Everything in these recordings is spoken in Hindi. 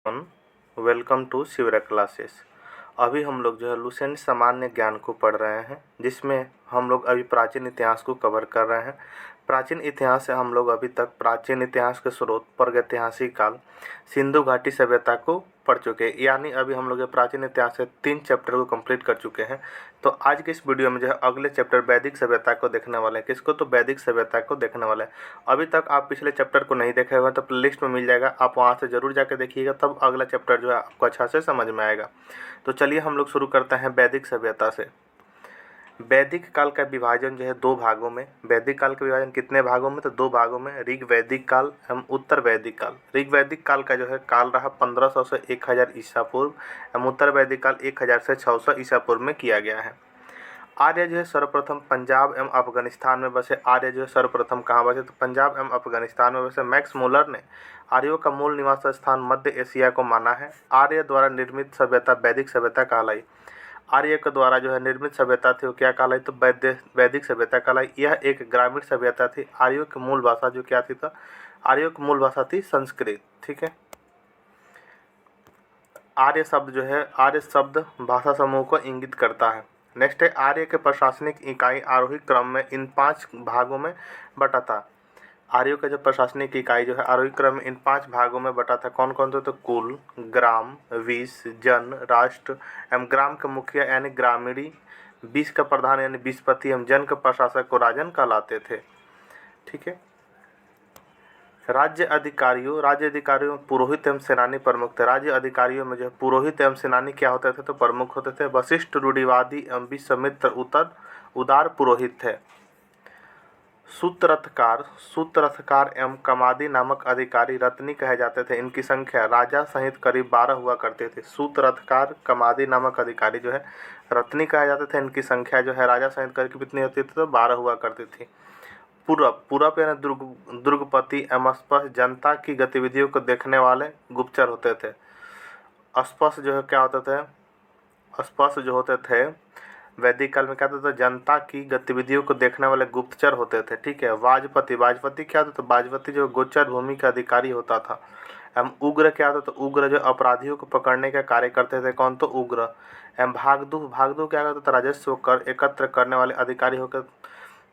Welcome to शिवरा classes. अभी हम लोग जो है लुसेंट सामान्य ज्ञान को पढ़ रहे हैं, जिसमें हम लोग अभी प्राचीन इतिहास को कवर कर रहे हैं। प्राचीन इतिहास से हम लोग अभी तक प्राचीन इतिहास के स्रोत प्रागैतिहासिक काल सिंधु घाटी सभ्यता को पढ़ चुके हैं, यानी अभी हम लोग प्राचीन इतिहास से 3 चैप्टर को कंप्लीट कर चुके हैं। तो आज के इस वीडियो में जो है अगले चैप्टर वैदिक सभ्यता को देखने वाले हैं। किसको? तो वैदिक सभ्यता को देखने वाले हैं। अभी तक आप पिछले चैप्टर को नहीं देखे हुए तो प्लेलिस्ट में मिल जाएगा, आप वहाँ से ज़रूर जाके देखिएगा, तब अगला चैप्टर जो है आपको अच्छा से समझ में आएगा। तो चलिए हम लोग शुरू करते हैं वैदिक सभ्यता से। वैदिक काल का विभाजन जो है 2 भागों में। वैदिक काल का विभाजन कितने भागों में? तो 2 भागों में, ऋग वैदिक काल एवं उत्तर वैदिक काल। ऋग वैदिक काल का जो है काल रहा 1500 से 1000 ईसा पूर्व एवं उत्तर वैदिक काल 1000 से 600 ईसा पूर्व में किया गया है। आर्य जो है सर्वप्रथम पंजाब एवं अफगानिस्तान में बसे। आर्य जो है सर्वप्रथम कहाँ बसे? तो पंजाब एवं अफगानिस्तान में बसे। मैक्स मुलर ने आर्यों का मूल निवास स्थान मध्य एशिया को माना है। आर्य द्वारा निर्मित सभ्यता वैदिक सभ्यता कहलाई। आर्य के द्वारा जो है निर्मित सभ्यता थी वो क्या कहलाई? तो वैदिक सभ्यता कहलाई। यह एक ग्रामीण सभ्यता थी। आर्यों की मूल भाषा जो क्या थी? तो आर्यों की मूल भाषा थी संस्कृत। ठीक है। आर्य शब्द जो है, आर्य शब्द भाषा समूह को इंगित करता है। नेक्स्ट है आर्य के प्रशासनिक इकाई आरोही क्रम में इन 5 भागों में बटा था। आर्यों का जो प्रशासनिक इकाई जो है आरोही क्रम में इन 5 भागों में बटा था। कौन कौन थे? तो कुल, ग्राम, विष, जन, राष्ट्र एवं ग्राम के मुखिया यानी ग्रामीणी, विष का प्रधान यानी विषपति एवं जन के प्रशासक को राजन कहलाते थे। ठीक है। राज्य अधिकारियों में पुरोहित एवं सेनानी प्रमुख थे। राज्य अधिकारियों में जो पुरोहित एवं सेनानी क्या होते थे? तो प्रमुख होते थे। वशिष्ठ रूढ़िवादी एवं विश्वामित्र उदार पुरोहित थे। सूत्ररथकार एवं कमादी नामक अधिकारी रत्नी कहे जाते थे। इनकी संख्या राजा सहित करीब 12 हुआ करते थे। सूत्ररथकार, कमादी नामक अधिकारी जो है रत्नी कहे जाते थे। इनकी संख्या जो है राजा सहित करीब कितनी होती थी? तो 12 हुआ करती थी। पूरब यानी दुर्गपति एवं स्पष्ट जनता की गतिविधियों को देखने वाले गुप्तचर होते थे। स्पष्ट जो है क्या होते थे? स्पष्ट जो होते थे वैदिक काल में क्या होता था? जनता की गतिविधियों को देखने वाले गुप्तचर होते थे। ठीक है। वाजपति क्या होता था? वाजपति जो गोचर भूमि का अधिकारी होता था। एवं उग्र क्या होता था? उग्र जो अपराधियों को पकड़ने का कार्य करते थे। कौन? तो उग्र। एवं भागदू क्या करता था? राजस्व कर एकत्र करने वाले अधिकारी होकर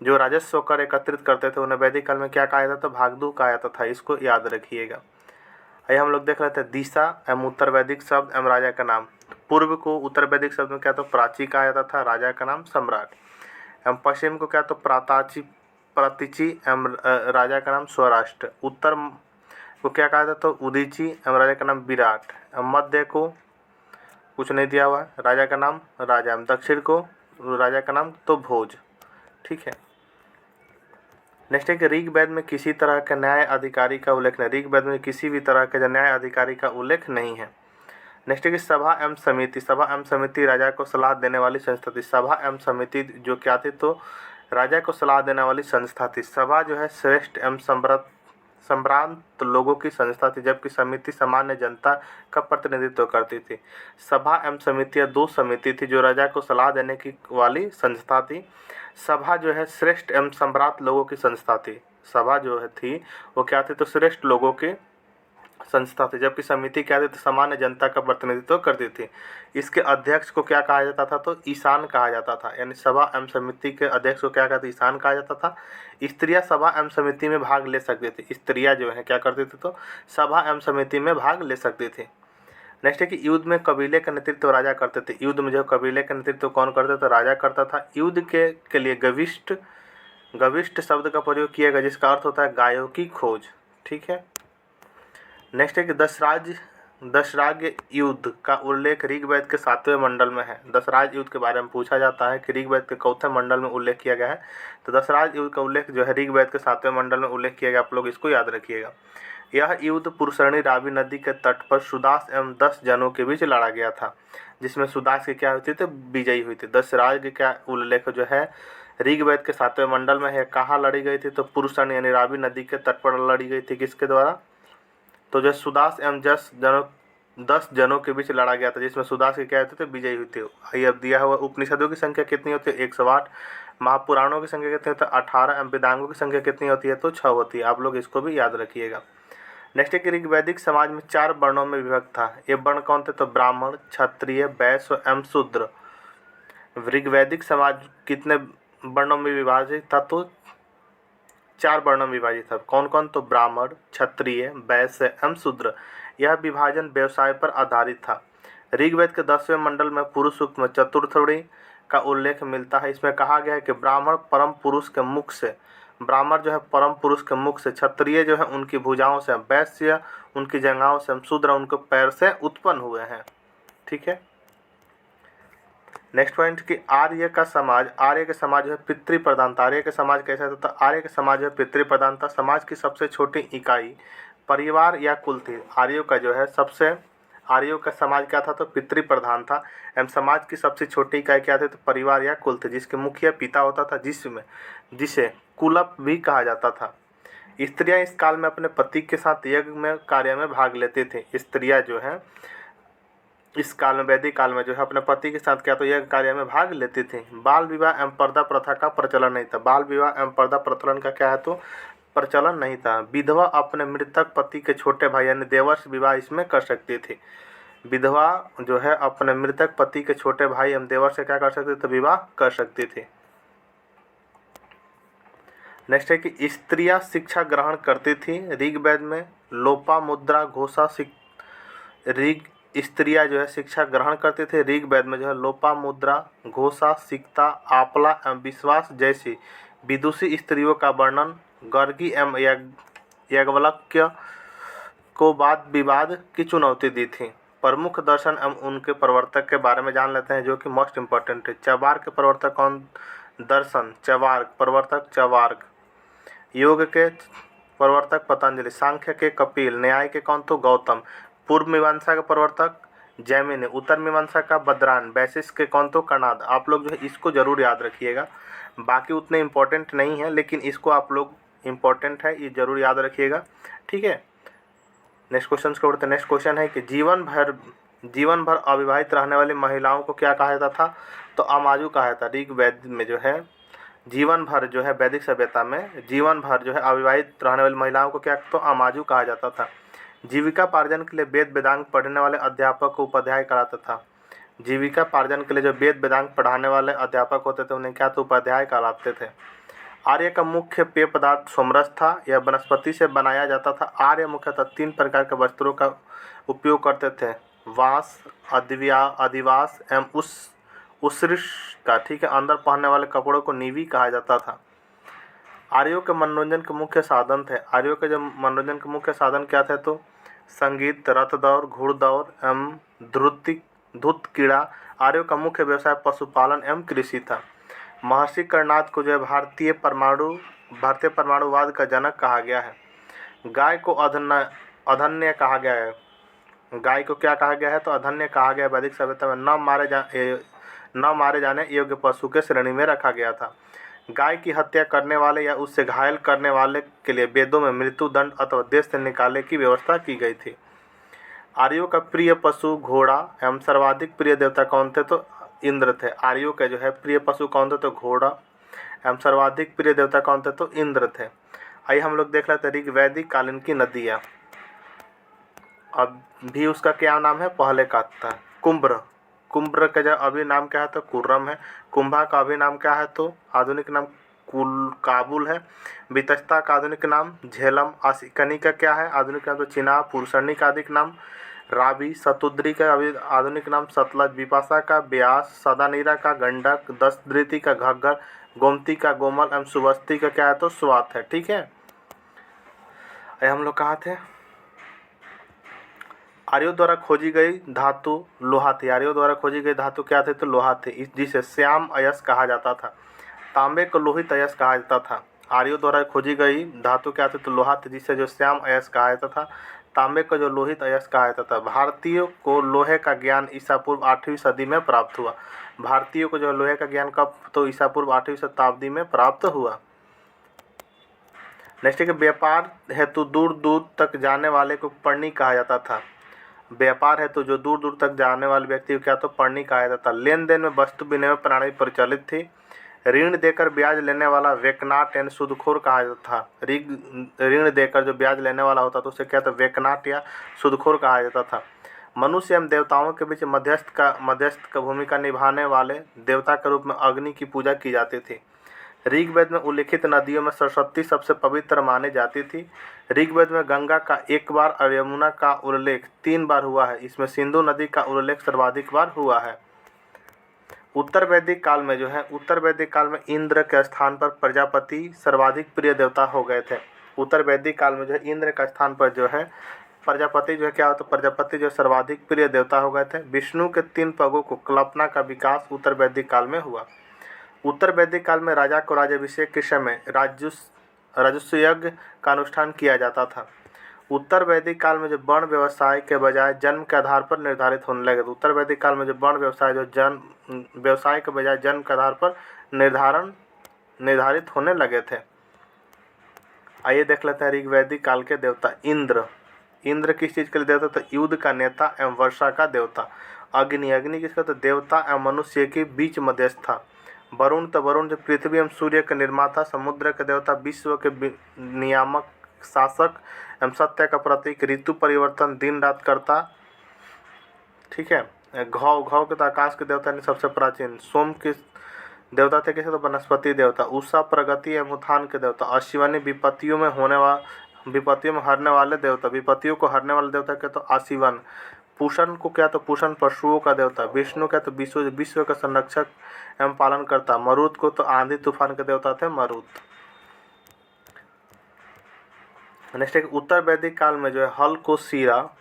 जो राजस्व कर एकत्रित करते थे उन्हें वैदिक काल में क्या कहा जाता था? भागदू कहा जाता था। इसको याद रखिएगा। आइए हम लोग देख लेते हैं दिशा एवं उत्तर वैदिक शब्द एवं राजा का नाम। पूर्व को उत्तर वैदिक शब्द में क्या तो प्राची कहा जाता था, राजा का नाम सम्राट। एवं पश्चिम को क्या तो प्रतिची एवं राजा का नाम स्वराष्ट्र। उत्तर को क्या कहा जाता? तो उदीची एवं राजा का नाम विराट। एवं मध्य को कुछ नहीं दिया हुआ, राजा का नाम राजा। एवं दक्षिण को राजा का नाम तो भोज। ठीक है। नेक्स्ट है कि ऋग्वेद में किसी तरह के न्याय अधिकारी का उल्लेख नहीं। ऋग्वेद में किसी भी तरह के न्याय अधिकारी का उल्लेख नहीं है। नेक्स्ट है कि सभा एवं समिति राजा को सलाह देने वाली संस्था थी। सभा एवं समिति जो क्या थी? तो राजा को सलाह देने वाली संस्था थी। सभा जो है श्रेष्ठ एवं संभ्रांत लोगों की संस्था थी, जबकि समिति सामान्य जनता का प्रतिनिधित्व करती थी। सभा एवं समितियाँ 2 समिति थी जो राजा को सलाह देने की वाली संस्था थी। सभा जो है श्रेष्ठ एवं सम्राट लोगों की संस्था थी। सभा जो है थी वो क्या थी? तो श्रेष्ठ लोगों की संस्था थी, जबकि समिति क्या थी? तो सामान्य जनता का प्रतिनिधित्व करती थी। इसके अध्यक्ष को क्या कहा जाता था? तो ईशान कहा जाता था। यानी सभा एवं समिति के अध्यक्ष को क्या कहते? ईशान कहा जाता था। स्त्रियां सभा एवं समिति में भाग ले सकती थी। स्त्रियां जो है क्या करती थी? तो सभा एवं समिति में भाग ले सकती थी। नेक्स्ट है कि युद्ध में कबीले का नेतृत्व राजा करते थे। युद्ध में जो कबीले का नेतृत्व कौन करता था? राजा करता था। युद्ध के लिए गविष्ट शब्द का प्रयोग किया गया, जिसका अर्थ होता है गायों की खोज। ठीक है। नेक्स्ट है कि दशराज युद्ध का उल्लेख ऋग्वेद के 7वें मंडल में है। दशराज युद्ध के बारे में पूछा जाता है कि ऋग्वेद के चौथे मंडल में उल्लेख किया गया है। तो दशराज युद्ध का उल्लेख जो है ऋग्वेद के 7वें मंडल में उल्लेख किया गया। आप लोग इसको याद रखिएगा। यह युद्ध पुरसरणी रावी नदी के तट पर सुदास एवं 10 जनों के बीच लड़ा गया था, जिसमें सुदास की क्या हुई थी? तो विजयी हुई थी। दशराज की क्या उल्लेख जो है ऋग्वेद के 7वें मंडल में है। कहाँ लड़ी गई थी? तो पुरसरणी यानी रावी नदी के तट पर लड़ी गई थी। किसके द्वारा? तो जो सुदास एवं 10 जनों के बीच लड़ा गया था, जिसमें सुदास की क्या होती थी? विजयी हुई थी। आइए अब दिया हुआ उपनिषदों की संख्या कितनी होती है? 108। महापुराणों की संख्या कितनी होती है? 18। एवं वेदांगों की संख्या कितनी होती है? तो 6 होती है। आप लोग इसको भी याद रखिएगा। नेक्स्ट है कि ऋग्वैदिक समाज में 4 वर्णों में विभक्त था। ये वर्ण कौन थे? तो ब्राह्मण, क्षत्रिय, वैश्य एवं शूद्र। ऋग्वैदिक समाज कितने वर्णों में विभाजित था? तो 4 वर्णों में विभाजित था। कौन कौन? तो ब्राह्मण, क्षत्रिय, वैश्य एवं शूद्र। यह विभाजन व्यवसाय पर आधारित था। ऋग्वेद के 10वें मंडल में पुरुष सूक्त में चतुर्थी का उल्लेख मिलता है। इसमें कहा गया है कि ब्राह्मण परम पुरुष के मुख से, ब्राह्मण जो है परम पुरुष के मुख से, क्षत्रिय जो है उनकी भुजाओं से, वैश्य उनकी जंघाओं से, शूद्र उनके पैर से उत्पन्न हुए हैं। ठीक है। नेक्स्ट पॉइंट कि आर्य का समाज जो है पितृ प्रधान था। आर्य का समाज कैसा था? आर्य का समाज जो है पितृ प्रधान था। समाज की सबसे छोटी इकाई परिवार या कुल थी। आर्यों का समाज क्या था? तो पितृ प्रधान था एवं समाज की सबसे छोटी इकाई क्या थी? तो परिवार या कुल थे, जिसके मुखिया पिता होता था, जिसे कुलप भी कहा जाता था। स्त्रियां इस काल में अपने पति के साथ यज्ञ में कार्य में भाग लेते थे। स्त्रियां जो है इस काल में, वैदिक काल में जो है अपने पति के साथ क्या तो यज्ञ कार्य में भाग लेते थे। बाल विवाह एवं पर्दा प्रथा का प्रचलन नहीं था। बाल विवाह एवं पर्दा प्रचलन का क्या है? तो प्रचलन नहीं था। विधवा अपने मृतक पति के छोटे भाई यानी देवर से विवाह इसमें कर सकती थी। विधवा जो है अपने मृतक पति के छोटे भाई एवं देवर से क्या कर सकती थी? विवाह कर सकती थी। नेक्स्ट है कि स्त्रियां शिक्षा ग्रहण करती थी। ऋग्वेद में लोपामुद्रा घोषा स्त्रियां जो है शिक्षा ग्रहण करते थे। ऋग्वेद में जो है लोपामुद्रा, घोषा, सिकता, आपला एवं विश्वास जैसी विदुषी स्त्रियों का वर्णन गर्गी एवं याज्ञवल्क्य को वाद विवाद की चुनौती दी थी। प्रमुख दर्शन एवं उनके प्रवर्तक के बारे में जान लेते हैं, जो कि मोस्ट इम्पोर्टेंट है। चवार्क के प्रवर्तक कौन? दर्शन चवार्क, प्रवर्तक चवार्क। योग के प्रवर्तक पतंजलि। सांख्य के कपिल। न्याय के कौन? तो गौतम। पूर्व मीमांसा का प्रवर्तक जैमिनी। उत्तर मीमांसा का बद्रान। वैशिष्ट के कौन? तो कणाद। आप लोग जो है इसको जरूर याद रखिएगा। बाकी उतने इम्पोर्टेंट नहीं है, लेकिन इसको आप लोग इम्पोर्टेंट है, ये जरूर याद रखिएगा। ठीक है। नेक्स्ट क्वेश्चन को उठते हैं। नेक्स्ट क्वेश्चन है कि जीवन भर अविवाहित रहने वाली महिलाओं को क्या कहा जाता था? तो अमाजु कहा जाता। ऋग्वेद में जो है जीवन भर जो है, वैदिक सभ्यता में जीवन भर जो है अविवाहित रहने वाली महिलाओं को क्या? तो अमाजु कहा जाता था। जीविकापार्जन के लिए वेद वेदांग पढ़ने वाले अध्यापक को उपाध्याय कहलाता था। जीविकापार्जन के लिए जो वेद वेदांग पढ़ाने वाले अध्यापक होते थे उन्हें क्या? तो उपाध्याय कहलाते थे। आर्य का मुख्य पेय पदार्थ सोमरस था। यह वनस्पति से बनाया जाता था। आर्य मुख्यतः 3 प्रकार के वस्त्रों का उपयोग करते थे। वास, अधिवास एवं उस्रिश का। ठीक है। अंदर पहनने वाले कपड़ों को नीवी कहा जाता था। आर्यों के मनोरंजन के मुख्य साधन थे। आर्यों के जो मनोरंजन के मुख्य साधन क्या थे? तो संगीत, रथ दौड़, घुड़दौड़ एवं धूत क्रीड़ा। आर्यों का मुख्य व्यवसाय पशुपालन एवं कृषि था। महर्षि कर्णाद को जो है भारतीय परमाणुवाद का जनक कहा गया है। गाय को अधन्य कहा गया है। गाय को क्या कहा गया है? तो अधन्य कहा गया। वैदिक सभ्यता में न मारे जाने योग्य पशु के श्रेणी में रखा गया था। गाय की हत्या करने वाले या उससे घायल करने वाले के लिए वेदों में मृत्यु दंड अथवा देश से निकालने की व्यवस्था की गई थी। आर्यों का प्रिय पशु घोड़ा एवं सर्वाधिक प्रिय देवता कौन थे? तो इंद्र थे। आर्यों के जो है प्रिय पशु कौन थे? तो घोड़ा एवं सर्वाधिक प्रिय देवता कौन थे? तो इंद्र थे। आइए हम लोग देख लेते हैं ऋग्वैदिक कालीन की नदियाँ। अब भी उसका क्या नाम है? पहले का था कुंभ्र। कुंभ्र का जो अभी नाम क्या है? तो कुर्रम है। कुंभा का अभी नाम क्या है? तो आधुनिक नाम काबुल है। वितस्ता का आधुनिक नाम झेलम। आशिकनी का क्या है? आधुनिक नाम तो चिनाब। पुरुषणी का आधुनिक नाम रावी। शतुद्री का अभी आधुनिक नाम सतलज। विपाशा का ब्यास। सदानीरा का गंडक। दशदृति का घग्गर। गोमती का गोमल एवं सुबस्ती का क्या है? तो स्वात है। ठीक है। हम लोग कहाँ थे? आर्यों द्वारा खोजी गई धातु लोहा थी। आर्यों द्वारा खोजी गई धातु क्या थी? तो लोहा थी, जिसे श्याम अयस्क कहा जाता था। तांबे को लोहित अयस्क कहा जाता था। आर्यों द्वारा खोजी गई धातु क्या थी? तो लोहा थी, जिसे जो श्याम अयस्क कहा जाता था। तांबे को जो लोहित अयस्क कहा जाता था। भारतीयों को लोहे का ज्ञान ईसा पूर्व 8वीं सदी में प्राप्त हुआ। भारतीयों को जो लोहे का ज्ञान कब? तो ईसा पूर्व 8वीं शताब्दी में प्राप्त हुआ। नेक्स्ट है कि व्यापार हेतु दूर दूर तक जाने वाले को पर्णी कहा जाता था। व्यापार है तो जो दूर दूर तक जाने वाले व्यक्ति को क्या? तो पर्णी कहा जाता था। लेन देन में वस्तु विनिमय प्रणाली प्रचलित थी। ऋण देकर ब्याज लेने वाला वेकनाट यानी सूदखोर कहा जाता था। ऋण देकर जो ब्याज लेने वाला होता था उसे क्या था, वेकनाट या सूदखोर कहा जाता था। मनुष्य एवं देवताओं के बीच मध्यस्थ का भूमिका निभाने वाले देवता के रूप में अग्नि की पूजा की जाती थी। ऋग्वेद में उल्लिखित नदियों में सरस्वती सबसे पवित्र मानी जाती थी। ऋग्वेद में गंगा का 1 बार और यमुना का उल्लेख 3 बार हुआ है। इसमें सिंधु नदी का उल्लेख सर्वाधिक बार हुआ है। उत्तर वैदिक काल में जो है, उत्तर वैदिक काल में इंद्र के स्थान पर प्रजापति सर्वाधिक प्रिय देवता हो गए थे। उत्तर वैदिक काल में जो है इंद्र का स्थान पर जो है प्रजापति जो है क्या होता है, प्रजापति जो सर्वाधिक प्रिय देवता हो गए थे। विष्णु के 3 पगों को कल्पना का विकास उत्तर वैदिक काल में हुआ। उत्तर वैदिक काल में राजा को राज्याभिषेक के समय राजस्व यज्ञ का अनुष्ठान किया जाता था। उत्तर वैदिक काल में जो वर्ण व्यवसाय के बजाय जन्म के आधार पर निर्धारित होने लगे। उत्तर वैदिक काल में जो वर्ण व्यवसाय जो व्यवसाय के बजाय जन्म के आधार पर निर्धारित होने लगे थे। आइए देख लेते हैं ऋग्वैदिक काल के देवता। इंद्र किस चीज़ के लिए देवता था, युद्ध का नेता एवं वर्षा का देवता। अग्नि किसका, तो देवता एवं मनुष्य के बीच मध्यस्थ था। वरुण जो पृथ्वी एवं सूर्य का निर्माता, समुद्र के देवता, विश्व के नियामक, शासक एवं सत्य का प्रतीक, ऋतु परिवर्तन, दिन रात करता, ठीक है। घाव के तो आकाश के देवता ने सबसे प्राचीन। सोम के देवता थे किसे, तो वनस्पति देवता। उषा प्रगति एवं उत्थान के देवता। अश्विनी विपत्तियों में हरने वाले देवता, विपत्तियों को हरने वाले देवता के तो आशिवन। पूषण को क्या, तो पूषण पशुओं का देवता। विष्णु क्या, तो विश्व का संरक्षक एवं पालन करता। मरुत को तो आंधी तूफान के देवता थे मरुत। नेक्स्ट एक उत्तर वैदिक काल में जो है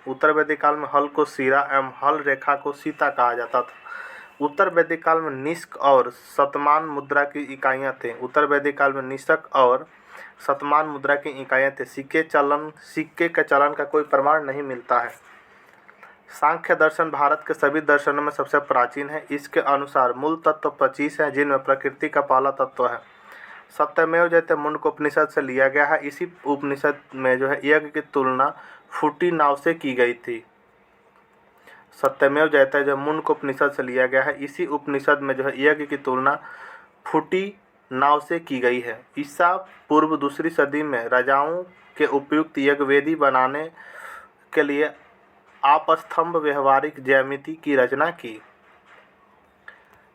उत्तर वैदिक काल में हल को सीरा एवं हल रेखा को सीता कहा जाता था। उत्तर वैदिक काल में निष्क और शतमान मुद्रा की इकाइयाँ थे। उत्तर वैदिक काल में निष्क और शतमान मुद्रा की इकाइयाँ थे। सिक्के के चलन का कोई प्रमाण नहीं मिलता है। सांख्य दर्शन भारत के सभी दर्शनों में सबसे प्राचीन है। इसके अनुसार मूल तत्व 25 हैं, जिनमें प्रकृति का पहला तत्व है। सत्यमेव जयते मुंडक उपनिषद से लिया गया है। इसी उपनिषद में जो है यज्ञ की तुलना फूटी नाव से की गई थी। सत्यमेव जयते जो मुंडक उपनिषद से लिया गया है, इसी उपनिषद में जो है यज्ञ की तुलना फूटी नाव से की गई है। ईसा पूर्व 2री सदी में राजाओं के उपयुक्त यज्ञ वेदी बनाने के लिए आपस्तंभ व्यवहारिक ज्यामिति की रचना की।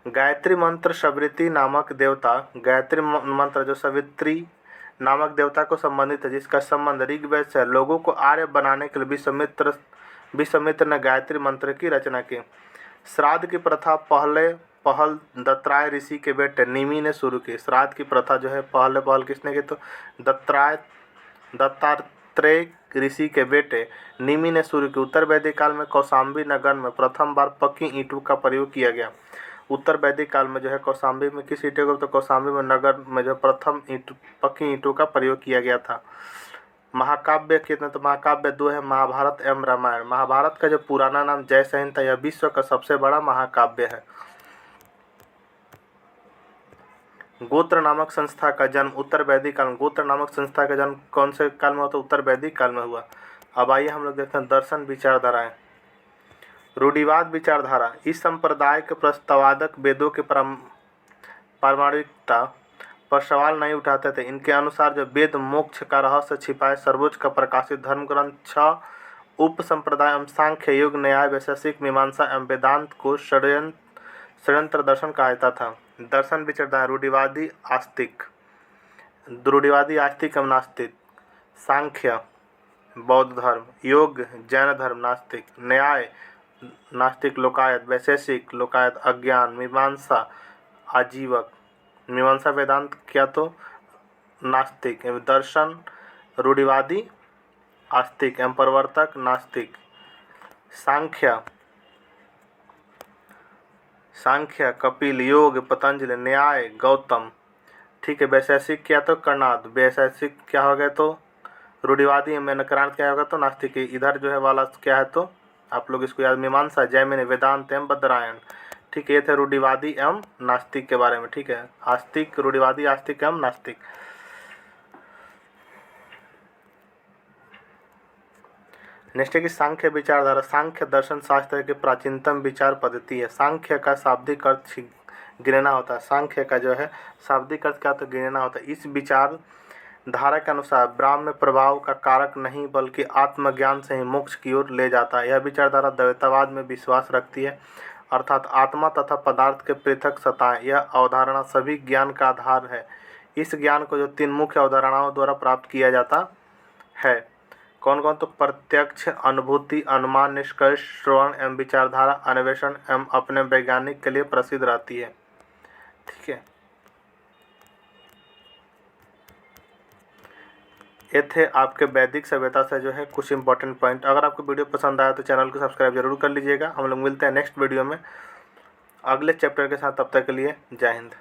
गायत्री मंत्र सवित्री नामक देवता, गायत्री मंत्र जो सवित्री नामक देवता को संबंधित है, जिसका संबंध ऋग्वेद से। लोगों को आर्य बनाने के लिए विश्वामित्र ने गायत्री मंत्र की रचना की। श्राद्ध की प्रथा पहल दत्तात्रेय ऋषि के बेटे निमि ने शुरू की। श्राद्ध की प्रथा जो है पहल किसने की, तो दत्तात्रेय ऋषि के बेटे निमि ने शुरू की। उत्तर वैदिक काल में कौशाम्बी नगर में प्रथम बार पक्की ईंटों का प्रयोग किया गया। उत्तर वैदिक काल में जो है कौशाम्बी में किस ईंटों का, तो कौशाम्बी में नगर में जो प्रथम पक्की ईंटों का प्रयोग किया गया था। महाकाव्य कितने, तो महाकाव्य 2 है, महाभारत एवं रामायण। महाभारत का जो पुराना नाम जय संहिता, यह विश्व का सबसे बड़ा महाकाव्य है। गोत्र नामक संस्था का जन्म उत्तर वैदिक काल में। गोत्र नामक संस्था का जन्म कौन से काल में हुआ, तो उत्तर वैदिक काल में हुआ। अब आइए हम लोग देखते हैं दर्शन विचारधाराएं। रूढ़िवाद विचारधारा। इस संप्रदाय के प्रस्तावक वेदों के प्रामाणिकता पर सवाल नहीं उठाते थे। इनके अनुसार जो वेद मोक्ष का रहस्य छिपाए सर्वोच्च का प्रकाशित धर्म ग्रंथ 6 उप संप्रदाय एवं सांख्य, योग, न्याय, वैशेषिक, मीमांसा एवं वेदांत को षड्यंत्र दर्शन कहा जाता था। दर्शन विचारधारा। रूढ़िवादी आस्तिक एवं नास्तिक। सांख्य बौद्ध धर्म, योग जैन धर्म, नास्तिक। न्याय नास्तिक लोकायत, वैशेषिक लोकायत, अज्ञान, मीमांसा आजीवक, मीमांसा वेदांत क्या, तो नास्तिक। एवं दर्शन रूढ़िवादी आस्तिक एवं प्रवर्तक नास्तिक। सांख्य कपिल, योग पतंजलि, न्याय गौतम, ठीक है। वैशेषिक क्या, तो कणाद। वैशेषिक क्या हो गया, तो रूढ़िवादी में नकारांत क्या होगा, तो नास्तिक। इधर जो है वाला क्या है, तो आप लोग इसको याद, मीमांसा, जैमिनी, वेदांत एवं बद्रायण, ठीक है। ये थे रूढ़िवादी एवं नास्तिक के बारे में, ठीक है। आस्तिक, रूढ़िवादी, आस्तिक एवं नास्तिक। नेक्स्ट है कि सांख्य विचारधारा। सांख्य दर्शन शास्त्र की प्राचीनतम विचार पद्धति है। सांख्य का शाब्दिक अर्थ गिनना होता है। सांख्य का जो है शाब्दिक अर्थ क्या, तो गिनना होता है। इस विचार धारा के अनुसार ब्राह्म प्रभाव का कारक नहीं बल्कि आत्मज्ञान से ही मोक्ष की ओर ले जाता है। यह विचारधारा द्वैतवाद में विश्वास रखती है, अर्थात आत्मा तथा पदार्थ के पृथक सत्ताएं। यह अवधारणा सभी ज्ञान का आधार है। इस ज्ञान को जो 3 मुख्य अवधारणाओं द्वारा प्राप्त किया जाता है, कौन कौन, तो प्रत्यक्ष, अनुभूति, अनुमान, निष्कर्ष, श्रवण एवं विचारधारा, अन्वेषण एवं अपने वैज्ञानिक के लिए प्रसिद्ध रहती है। ठीक है, ये थे आपके वैदिक सभ्यता से जो है कुछ इंपॉर्टेंट पॉइंट। अगर आपको वीडियो पसंद आया तो चैनल को सब्सक्राइब जरूर कर लीजिएगा। हम लोग मिलते हैं नेक्स्ट वीडियो में अगले चैप्टर के साथ। तब तक के लिए जय हिंद।